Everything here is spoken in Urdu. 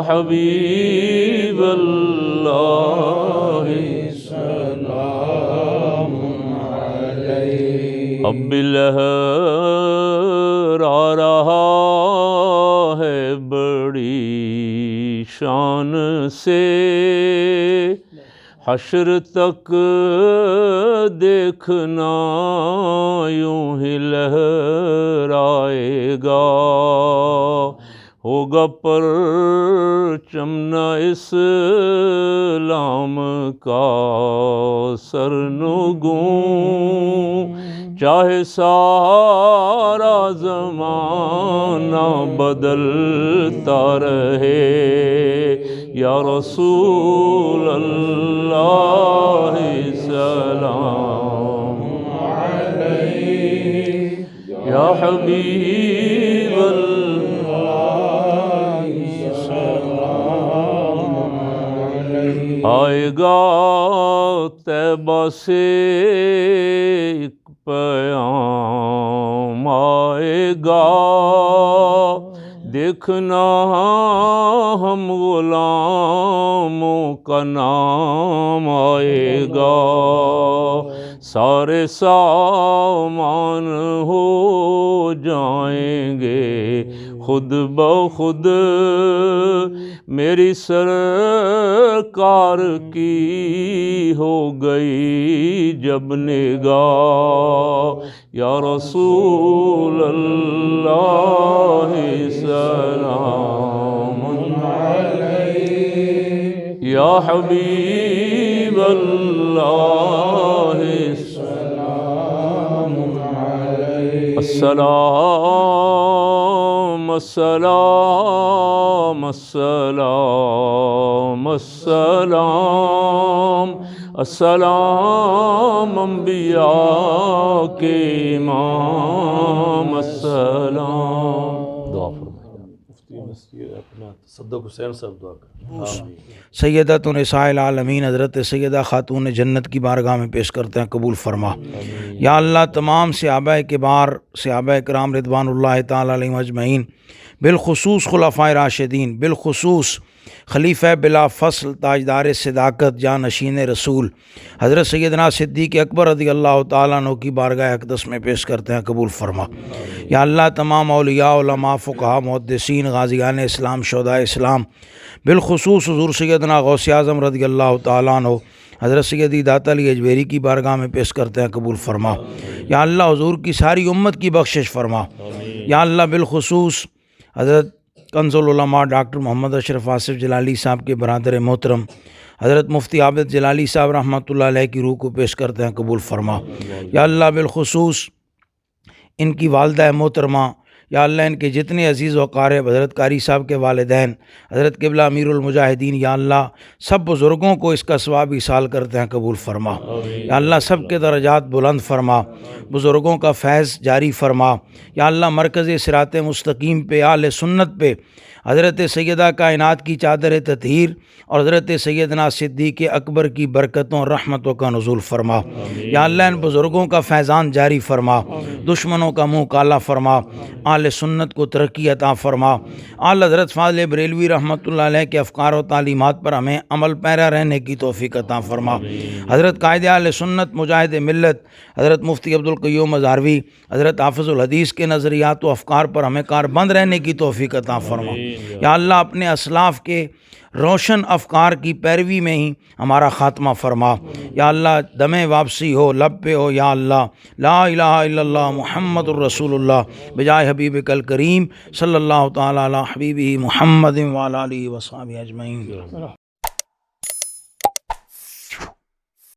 حبیب اللہ سلام علیک۔ اب لہر آ رہا ہے بڑی شان سے، حشر تک دیکھنا یوں ہی لہرائے گا، ہوگا پرچم نہ اسلام کا سرنگوں، چاہے سارا زمانہ بدلتا رہے، یا رسول اللہ سلام علیک، یا حبیب اللہ سلام علیک۔ آئے گا طیبہ سے ایک پیام آئے گا، دیکھنا ہم غلاموں کا نام آئے گا، سارے سامان ہو جائیں گے خود بخود، میری سرکار کی ہو گئی جب نگاہ، یا رسول اللہ سلام علیک، یا حبیب اللہ سلام علیک۔ السلام السلام السلام السلام السلام، انبیاء کے امام السلام۔ دعا صدق حسین صاحب دعا کر۔ سیدۃ نساء العالمین حضرت سیدہ خاتون جنت کی بارگاہ میں پیش کرتے ہیں، قبول فرما۔ یا اللہ تمام صحابہ کبار، صحابہ کرام رضوان اللہ تعالی علیہم اجمعین، بالخصوص خلفائے راشدین، بالخصوص خلیفہ بلا فصل تاجدار صداقت جانشین رسول حضرت سیدنا صدیق اکبر رضی اللہ تعالیٰ عنہ کی بارگاہ اقدس میں پیش کرتے ہیں، قبول فرما۔ یا اللہ تمام اولیاء، علماء، فقہاء، محدثین، غازیان اسلام، شہداء اسلام، بالخصوص حضور سیدنا غوث اعظم رضی اللہ تعالیٰ عنہ حضرت سیدی داتا علی اجمیری کی بارگاہ میں پیش کرتے ہیں، قبول فرما۔ یا اللہ حضور کی ساری امت کی بخشش فرما۔ یا اللہ بالخصوص حضرت کنز العلماء ڈاکٹر محمد اشرف آصف جلالی صاحب کے برادر محترم حضرت مفتی عابد جلالی صاحب رحمۃ اللہ علیہ کی روح کو پیش کرتے ہیں، قبول فرما۔ یا اللہ بالخصوص ان کی والدہ محترمہ، یا اللہ ان کے جتنے عزیز و اقارب، حضرت قاری صاحب کے والدین، حضرت قبلہ امیر المجاہدین، یا اللہ سب بزرگوں کو اس کا ثواب ایصال کرتے ہیں، قبول فرما۔ یا اللہ سب کے درجات بلند فرما، بزرگوں کا فیض جاری فرما۔ یا اللہ مرکز صراط مستقیم پہ، اہل سنت پہ حضرت سیدہ کائنات کی چادر تطہیر اور حضرت سیدنا صدیق اکبر کی برکتوں اور رحمتوں کا نزول فرما۔ یا اللہ ان بزرگوں کا فیضان جاری فرما، دشمنوں کا منہ کالا فرما، اہل سنت کو ترقی عطا فرما۔ اعلی حضرت فاضل بریلوی رحمۃ اللہ علیہ کے افکار و تعلیمات پر ہمیں عمل پیرا رہنے کی توفیق عطا فرما۔ حضرت قائد اہل سنت مجاہد ملت حضرت مفتی عبدالقیوم ازہروی حضرت حافظ الحدیث کے نظریات و افکار پر ہمیں کاربند رہنے کی توفیق عطا فرما۔ یا اللہ اپنے اسلاف کے روشن افکار کی پیروی میں ہی ہمارا خاتمہ فرما۔ یا اللہ دم واپسی ہو، لب پہ ہو، یا اللہ لا الہ الا اللہ محمد الرسول اللہ بجائے حبیب کل کریم صلی اللہ تعالی علی حبیبہ محمد وعلی آلہ وصحبہ اجمعین۔